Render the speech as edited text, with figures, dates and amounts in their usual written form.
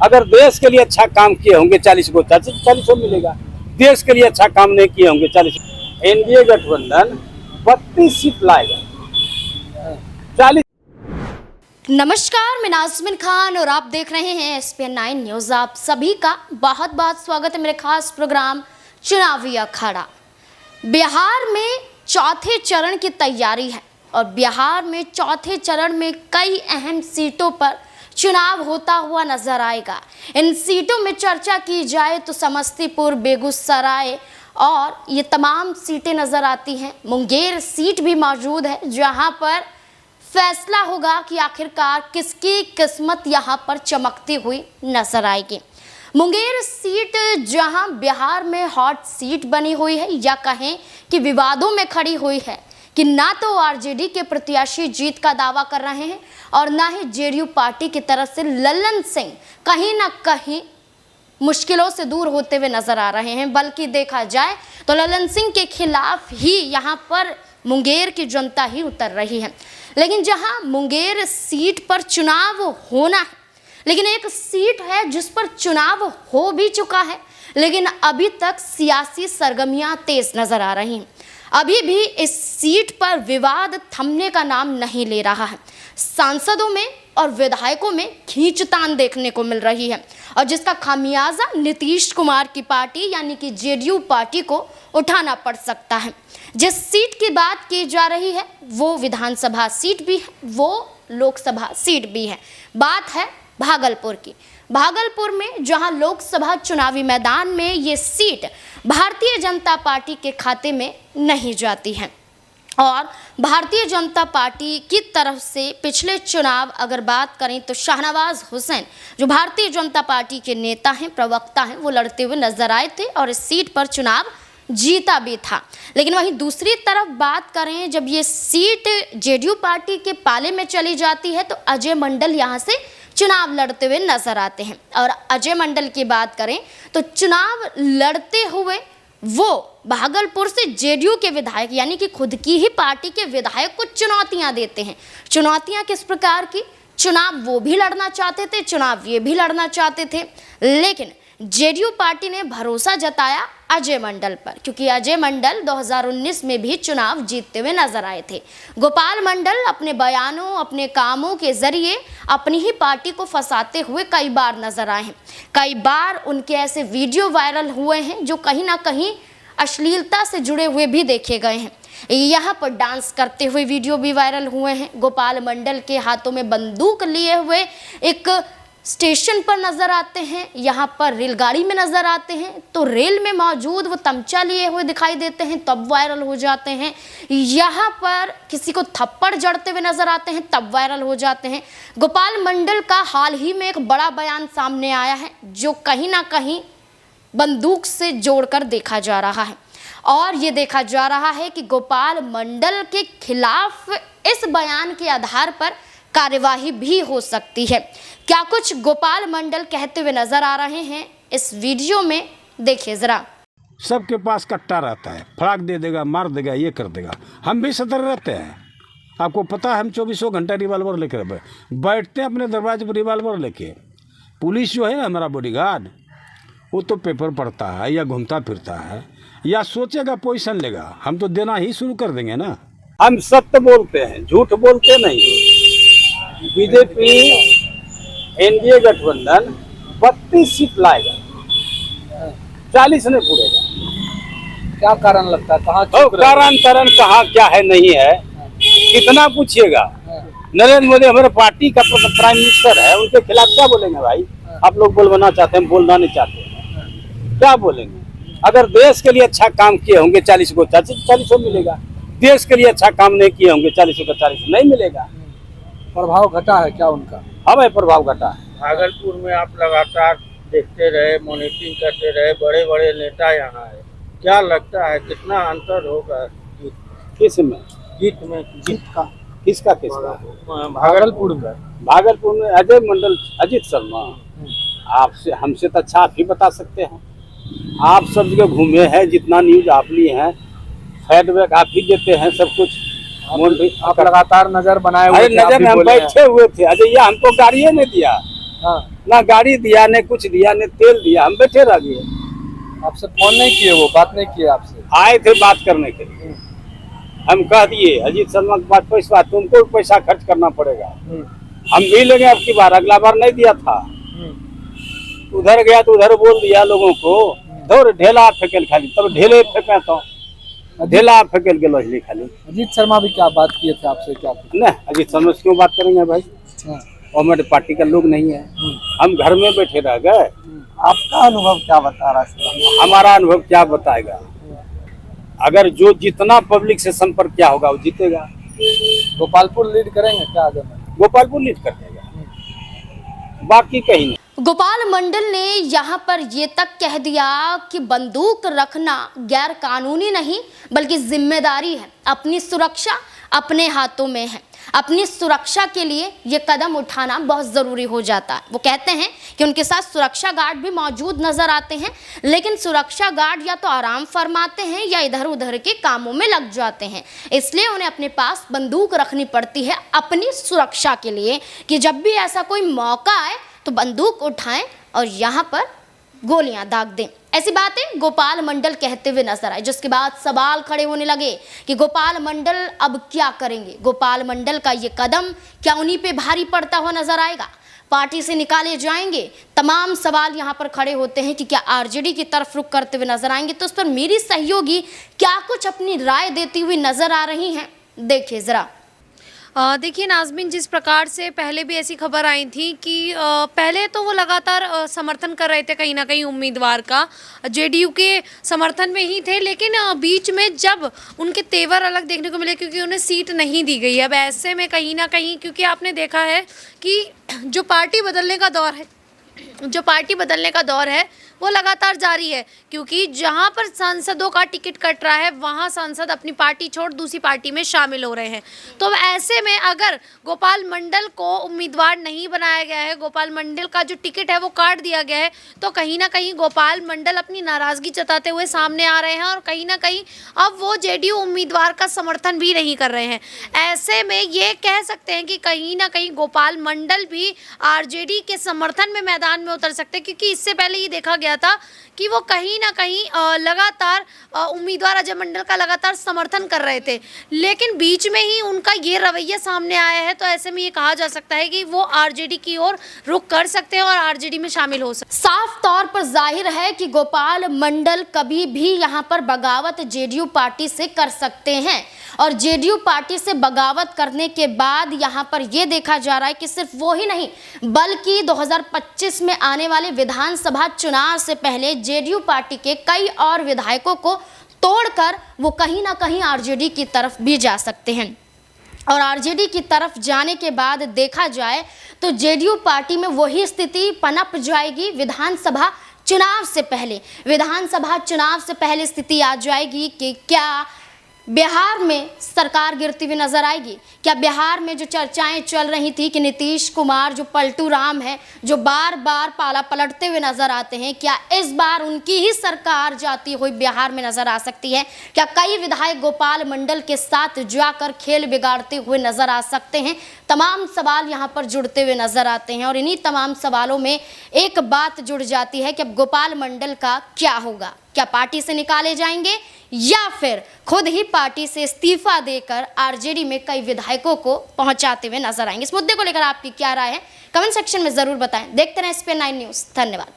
अगर देश के लिए अच्छा काम किए होंगे 40 को 40 मिलेगा। देश के लिए अच्छा काम नहीं किए होंगे 40। एनडीए गठबंधन 32 सीट लाएगा 40। नमस्कार, मैं नाज़मीन खान और आप देख रहे हैं SPN9 न्यूज़। आप सभी का बहुत बहुत स्वागत है मेरे खास प्रोग्राम चुनावी अखाड़ा। बिहार में चौथे चरण की तैयारी है और बिहार में चौथे चरण में कई अहम सीटों पर चुनाव होता हुआ नजर आएगा। इन सीटों में चर्चा की जाए तो समस्तीपुर, बेगूसराय और ये तमाम सीटें नजर आती हैं। मुंगेर सीट भी मौजूद है जहां पर फैसला होगा कि आखिरकार किसकी किस्मत यहां पर चमकती हुई नजर आएगी। मुंगेर सीट जहां बिहार में हॉट सीट बनी हुई है या कहें कि विवादों में खड़ी हुई है कि ना तो आरजेडी के प्रत्याशी जीत का दावा कर रहे हैं और ना ही जेडीयू पार्टी की तरफ से लल्लन सिंह कहीं ना कहीं मुश्किलों से दूर होते हुए नजर आ रहे हैं। बल्कि देखा जाए तो लल्लन सिंह के खिलाफ ही यहाँ पर मुंगेर की जनता ही उतर रही है। लेकिन जहां मुंगेर सीट पर चुनाव होना है, लेकिन एक सीट है जिस पर चुनाव हो भी चुका है, लेकिन अभी तक सियासी सरगर्मियां तेज नजर आ रही हैं। अभी भी इस सीट पर विवाद थमने का नाम नहीं ले रहा है। सांसदों में और विधायकों में खींचतान देखने को मिल रही है और जिसका खामियाजा नीतीश कुमार की पार्टी यानी कि जेडीयू पार्टी को उठाना पड़ सकता है। जिस सीट की बात की जा रही है वो विधानसभा सीट भी है, वो लोकसभा सीट भी है। बात है भागलपुर की। भागलपुर में जहां लोकसभा चुनावी मैदान में ये सीट भारतीय जनता पार्टी के खाते में नहीं जाती है और भारतीय जनता पार्टी की तरफ से पिछले चुनाव अगर बात करें तो शाहनवाज हुसैन जो भारतीय जनता पार्टी के नेता हैं, प्रवक्ता हैं, वो लड़ते हुए नजर आए थे और इस सीट पर चुनाव जीता भी था। लेकिन वहीं दूसरी तरफ बात करें, जब ये सीट जेडीयू पार्टी के पाले में चली जाती है तो अजय मंडल यहाँ से चुनाव लड़ते हुए नजर आते हैं। और अजय मंडल की बात करें तो चुनाव लड़ते हुए वो भागलपुर से जेडीयू के विधायक यानी कि खुद की ही पार्टी के विधायक को चुनौतियां देते हैं। चुनौतियां किस प्रकार की? चुनाव वो भी लड़ना चाहते थे, चुनाव ये भी लड़ना चाहते थे, लेकिन जेडीयू पार्टी ने भरोसा जताया अजय मंडल पर, क्योंकि अजय मंडल 2019 में भी चुनाव जीतते हुए नजर आए थे। गोपाल मंडल अपने बयानों, अपने कामों के जरिए अपनी ही पार्टी को फंसाते हुए कई बार नजर आए हैं। कई बार उनके ऐसे वीडियो वायरल हुए हैं जो कहीं ना कहीं अश्लीलता से जुड़े हुए भी देखे गए हैं। यहाँ पर डांस करते हुए वीडियो भी वायरल हुए हैं। गोपाल मंडल के हाथों में बंदूक लिए हुए एक स्टेशन पर नजर आते हैं, यहाँ पर रेलगाड़ी में नजर आते हैं तो रेल में मौजूद वो तमचा लिए हुए दिखाई देते हैं तब वायरल हो जाते हैं। यहाँ पर किसी को थप्पड़ जड़ते हुए नजर आते हैं तब वायरल हो जाते हैं। गोपाल मंडल का हाल ही में एक बड़ा बयान सामने आया है जो कहीं ना कहीं बंदूक से जोड़कर देखा जा रहा है और ये देखा जा रहा है कि गोपाल मंडल के खिलाफ इस बयान के आधार पर कार्यवाही भी हो सकती है। क्या कुछ गोपाल मंडल कहते हुए नजर आ रहे हैं इस वीडियो में, देखिए जरा। सबके पास कट्टा रहता है, फड़ाक दे देगा, मार देगा, ये कर देगा। हम भी सतर्क रहते हैं। आपको पता है हम 24 घंटा रिवाल्वर लेकर बैठते हैं अपने दरवाजे पर रिवाल्वर लेके। पुलिस जो है ना हमारा बॉडीगार्ड, वो तो पेपर पढ़ता है या घूमता फिरता है या सोचेगा पोजीशन लेगा। हम तो देना ही शुरू कर देंगे ना। हम सत्य बोलते हैं, झूठ बोलते नहीं। बीजेपी एनडीए गठबंधन 32 सीट लाएगा, 40 नहीं पूरेगा। क्या कारण लगता है? कहाँ कारण कहाँ क्या है नहीं है, कितना पूछिएगा। नरेंद्र मोदी हमारे पार्टी का प्राइम मिनिस्टर है, उनके खिलाफ क्या बोलेंगे भाई? आप लोग बोलवाना चाहते हैं, बोलना नहीं चाहते, क्या बोलेंगे? अगर देश के लिए अच्छा काम किए होंगे 40 को 40 मिलेगा। देश के लिए अच्छा काम नहीं किए होंगे 40 को 40 नहीं मिलेगा। प्रभाव घटा है क्या उनका? अब प्रभाव घटा है। भागलपुर में आप लगातार देखते रहे, मॉनिटरिंग करते रहे, बड़े बड़े नेता यहाँ है। क्या लगता है कितना अंतर होगा किस में? जीत में? जीत का किसका? भागलपुर में। भागलपुर में अजय मंडल, अजीत शर्मा। आपसे हमसे तो अच्छा आप ही बता सकते हैं। आप सब जगह घूमे हैं, जितना न्यूज आप लिए हैं, फीडबैक आप ही देते हैं सब कुछ। आप लगातार नजर बनाए हुए थे। नजर में हम बैठे हुए थे। अजय हमको गाड़ी नहीं दिया। हाँ। ना गाड़ी दिया, न कुछ दिया, न तेल दिया, हम बैठे रह गए। आपसे फोन नहीं किए, वो बात नहीं किए आपसे? आए थे बात करने के लिए, हम कह दिए अजीत शर्मा के पास पैसा, तुमको पैसा खर्च करना पड़ेगा, हम भी लेंगे अब की बार, अगला बार नहीं दिया था। उधर गया तो उधर बोल दिया लोगों को, दौड़ ढेला फेंकेल खाली, तब ढेले फेंके तो ढेला फेंकेल गेलो खाली। अजीत शर्मा भी क्या बात किए थे आपसे, क्या कुछ? न अजीत शर्मा से क्यों बात करेंगे भाई, और हमारे पार्टी का लोग नहीं है, हम घर में बैठे रह गए। आपका अनुभव क्या बता रहा है? हमारा अनुभव क्या बताएगा, अगर जो जितना पब्लिक से संपर्क क्या होगा वो जीतेगा। गोपालपुर लीड करेंगे क्या आगे में? गोपालपुर लीड कर देगा, बाकी कहीं नहीं। गोपाल मंडल ने यहाँ पर ये तक कह दिया कि बंदूक रखना गैर कानूनी नहीं बल्कि जिम्मेदारी है, अपनी सुरक्षा अपने हाथों में है, अपनी सुरक्षा के लिए ये कदम उठाना बहुत ज़रूरी हो जाता है। वो कहते हैं कि उनके साथ सुरक्षा गार्ड भी मौजूद नज़र आते हैं, लेकिन सुरक्षा गार्ड या तो आराम फरमाते हैं या इधर उधर के कामों में लग जाते हैं, इसलिए उन्हें अपने पास बंदूक रखनी पड़ती है अपनी सुरक्षा के लिए कि जब भी ऐसा कोई मौका आए तो बंदूक उठाएं और यहाँ पर गोलियां दाग दें। ऐसी बातें गोपाल मंडल कहते हुए नजर आए, जिसके बाद सवाल खड़े होने लगे कि गोपाल मंडल अब क्या करेंगे। गोपाल मंडल का ये कदम क्या उन्हीं पे भारी पड़ता हुआ नजर आएगा, पार्टी से निकाले जाएंगे? तमाम सवाल यहाँ पर खड़े होते हैं कि क्या आरजेडी की तरफ रुख करते हुए नजर आएंगे। तो उस पर मेरी सहयोगी क्या कुछ अपनी राय देती हुई नजर आ रही हैं, देखिए जरा। देखिए नाज़मीन, जिस प्रकार से पहले भी ऐसी खबर आई थी कि पहले तो वो लगातार समर्थन कर रहे थे कहीं ना कहीं उम्मीदवार का, जेडीयू के समर्थन में ही थे, लेकिन बीच में जब उनके तेवर अलग देखने को मिले क्योंकि उन्हें सीट नहीं दी गई। अब ऐसे में कहीं ना कहीं, क्योंकि आपने देखा है कि जो पार्टी बदलने का दौर है वो लगातार जारी है, क्योंकि जहां पर सांसदों का टिकट कट रहा है वहां सांसद अपनी पार्टी छोड़ दूसरी पार्टी में शामिल हो रहे हैं। तो ऐसे में अगर गोपाल मंडल को उम्मीदवार नहीं बनाया गया है, गोपाल मंडल का जो टिकट है वो काट दिया गया है, तो कहीं ना कहीं गोपाल मंडल अपनी नाराज़गी जताते हुए सामने आ रहे हैं और कहीं ना कहीं अब वो जेडीयू उम्मीदवार का समर्थन भी नहीं कर रहे हैं। ऐसे में ये कह सकते हैं कि कहीं ना कहीं गोपाल मंडल भी आरजेडी के समर्थन में मैदान में उतर सकते हैं, क्योंकि इससे पहले ये देखा गया था कि वो कहीं ना कहीं लगातार उम्मीदवार अजय मंडल का लगातार समर्थन कर रहे थे, लेकिन बीच में ही उनका ये रवैया सामने आया है। तो ऐसे में ये कहा जा सकता है कि वो आरजेडी की ओर रुख कर सकते हैं और आरजेडी में शामिल हो सकते हैं। साफ तौर पर जाहिर है कि गोपाल मंडल कभी भी यहाँ पर बगावत जेडीयू पार्टी से कर सकते हैं, और जेडीयू पार्टी से बगावत करने के बाद यहाँ पर यह देखा जा रहा है कि सिर्फ वो ही नहीं बल्कि 2025 में आने वाले विधानसभा चुनाव से पहले जेडीयू पार्टी के कई और विधायकों को तोड़कर वो कहीं ना कहीं आरजेडी की तरफ भी जा सकते हैं। और आरजेडी की तरफ जाने के बाद देखा जाए तो जेडीयू पार्टी में वही स्थिति पनप जाएगी विधानसभा चुनाव से पहले। विधानसभा चुनाव से पहले स्थिति आ जाएगी कि क्या बिहार में सरकार गिरती हुई नजर आएगी। क्या बिहार में जो चर्चाएं चल रही थी कि नीतीश कुमार जो पलटू राम है, जो बार बार पाला पलटते हुए नजर आते हैं, क्या इस बार उनकी ही सरकार जाती हुई बिहार में नजर आ सकती है? क्या कई विधायक गोपाल मंडल के साथ जाकर खेल बिगाड़ते हुए नजर आ सकते हैं? तमाम सवाल यहाँ पर जुड़ते हुए नजर आते हैं और इन्हीं तमाम सवालों में एक बात जुड़ जाती है कि अब गोपाल मंडल का क्या होगा। क्या पार्टी से निकाले जाएंगे या फिर खुद ही पार्टी से इस्तीफा देकर आरजेडी में कई विधायकों को पहुंचाते हुए नजर आएंगे? इस मुद्दे को लेकर आपकी क्या राय है, कमेंट सेक्शन में जरूर बताएं। देखते रहें SPN9 न्यूज़। धन्यवाद।